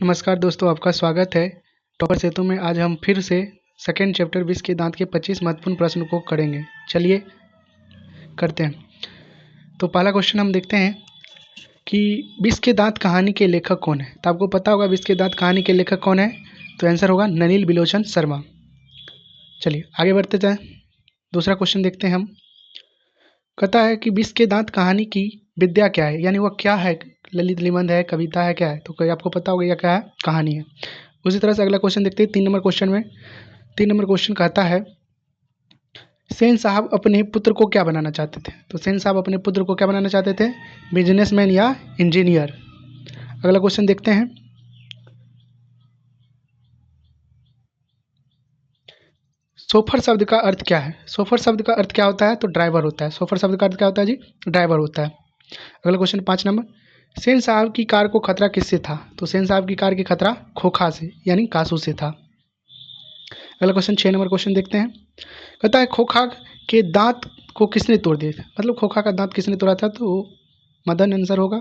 नमस्कार दोस्तों, आपका स्वागत है टॉपर सेतु में। आज हम फिर से सेकेंड चैप्टर विष के दांत के 25 महत्वपूर्ण प्रश्न को करेंगे। चलिए करते हैं। तो पहला क्वेश्चन हम देखते हैं कि विष के दांत कहानी के लेखक कौन है। तो आपको पता होगा विष के दांत कहानी के लेखक कौन है, तो आंसर होगा नलिनी बिलोचन शर्मा। चलिए आगे बढ़ते जाएं। दूसरा क्वेश्चन देखते हैं हम। कहता है कि विष के दांत कहानी की विद्या क्या है, यानी वह क्या है, ललित निबंध है, कविता है, क्या है। तो आपको पता होगा यह क्या है, कहानी है। उसी तरह से अगला क्वेश्चन देखते हैं। 3 नंबर क्वेश्चन में 3 नंबर क्वेश्चन कहता है सेन साहब अपने पुत्र को क्या बनाना चाहते थे। तो सेन साहब अपने पुत्र को क्या बनाना चाहते थे, बिजनेसमैन या इंजीनियर। अगला क्वेश्चन देखते हैं। सोफर शब्द का अर्थ क्या है। सोफर शब्द का अर्थ क्या होता है, तो ड्राइवर होता है। सोफर शब्द का अर्थ क्या होता है जी, ड्राइवर होता है। अगला क्वेश्चन 5 नंबर, सेन साहब की कार को खतरा किससे था। तो सेन साहब की कार की खतरा खोखा से यानी कासू से था। अगला क्वेश्चन 6 नंबर क्वेश्चन देखते हैं। कहता है खोखा के दांत को किसने तोड़ दिया था, मतलब खोखा का दांत किसने तोड़ा था, तो मदन आंसर होगा।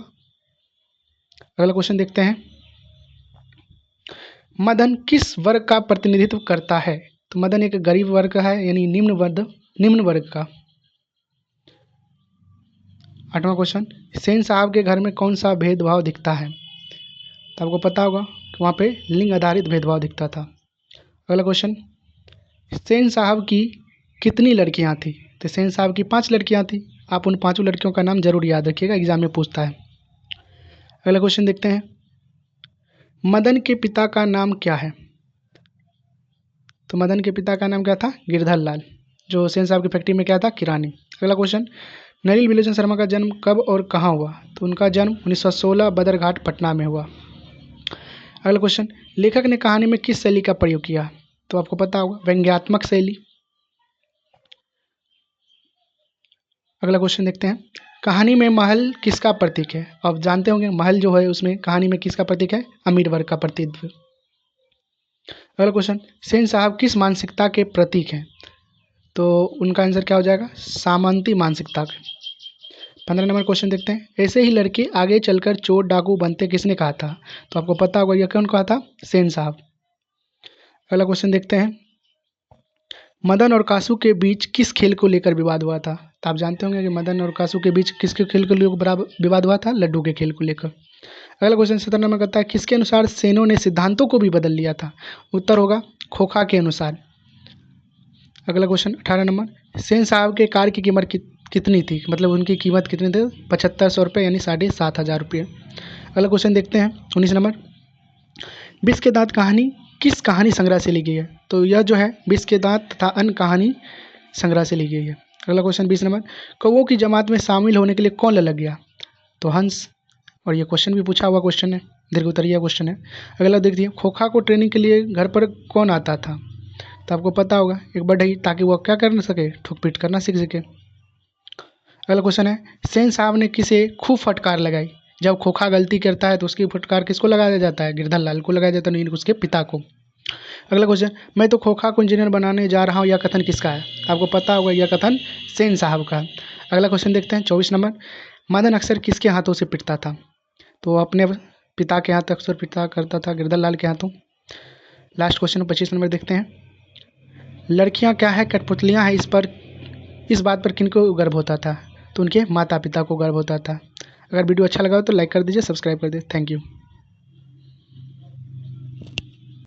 अगला क्वेश्चन देखते हैं। मदन किस वर्ग का प्रतिनिधित्व करता है। तो मदन एक गरीब वर्ग है, यानी निम्न वर्ग का। 8वां क्वेश्चन, सेन साहब के घर में कौन सा भेदभाव दिखता है। तो आपको पता होगा कि वहाँ पे लिंग आधारित भेदभाव दिखता था। अगला क्वेश्चन, सेन साहब की कितनी लड़कियाँ थी। तो सेन साहब की 5 लड़कियाँ थी। आप उन 5 लड़कियों का नाम जरूर याद रखिएगा, एग्जाम में पूछता है। अगला क्वेश्चन देखते हैं। मदन के पिता का नाम क्या है। तो मदन के पिता का नाम क्या था, गिरधर लाल, जो सेन साहब की फैक्ट्री में क्या था, किरानी। अगला क्वेश्चन, नलिनी बिलोचन शर्मा का जन्म कब और कहाँ हुआ। तो उनका जन्म 1916 बदरघाट पटना में हुआ। अगला क्वेश्चन, लेखक ने कहानी में किस शैली का प्रयोग किया। तो आपको पता होगा व्यंग्यात्मक शैली। अगला क्वेश्चन देखते हैं। कहानी में महल किसका प्रतीक है। आप जानते होंगे महल जो है उसमें कहानी में किसका प्रतीक है, अमीर वर्ग का प्रतीक। अगला क्वेश्चन, सेन साहब किस मानसिकता के प्रतीक हैं। तो उनका आंसर क्या हो जाएगा, सामंती मानसिकता के। 15 नंबर क्वेश्चन देखते हैं। ऐसे ही लड़के आगे चलकर चोर डाकू बनते किसने कहा था। तो आपको पता होगा यह कौन कहा था, सेन साहब। अगला क्वेश्चन देखते हैं। मदन और कासू के बीच किस खेल को लेकर विवाद हुआ था। तो आप जानते होंगे कि मदन और कासू के बीच किसके खेल को लेकर विवाद हुआ था, लड्डू के खेल को लेकर। अगला क्वेश्चन 17 नंबर कहता है किसके अनुसार सेनों ने सिद्धांतों को भी बदल लिया था। उत्तर होगा खोखा के अनुसार। अगला क्वेश्चन 18 नंबर, सेन साहब के कार की कीमत कितनी थी, मतलब उनकी कीमत कितनी थी, 7500 रुपये यानी 7500 रुपये। अगला क्वेश्चन देखते हैं 19 नंबर, विष के दांत कहानी किस कहानी संग्रह से ली गई है। तो यह जो है विष के दांत तथा अन्य कहानी संग्रह से ली गई है। अगला क्वेश्चन 20 नंबर, कौओं की जमात में शामिल होने के लिए कौन ललक गया। तो हंस। और ये क्वेश्चन भी पूछा हुआ क्वेश्चन है, दीर्घ उत्तरीय क्वेश्चन है। अगला देखिए, खोखा को ट्रेनिंग के लिए घर पर कौन आता था। तो आपको पता होगा एक बढ़ई, ताकि वह क्या कर न सके, ठोक पीट करना सीख सके। अगला क्वेश्चन है, सेन साहब ने किसे खूब फटकार लगाई। जब खोखा गलती करता है तो उसकी फटकार किसको लगाया जाता है, गिरधर लाल को लगाया जाता है, नहीं उसके पिता को। अगला क्वेश्चन, मैं तो खोखा को इंजीनियर बनाने जा रहा हूँ, यह कथन किसका है। आपको पता होगा यह कथन सेन साहब का। अगला क्वेश्चन देखते हैं 24 नंबर, मदन अक्सर किसके हाथों से पिटता था। तो अपने पिता के हाथ अक्सर पिटा करता था, गिरधर लाल के हाथों। लास्ट क्वेश्चन 25 नंबर देखते हैं। लड़कियां क्या है, कठपुतलियां हैं, इस बात पर किनको गर्व होता था। तो उनके माता पिता को गर्व होता था। अगर वीडियो अच्छा लगा हो तो लाइक कर दीजिए, सब्सक्राइब कर दीजिए। Thank you.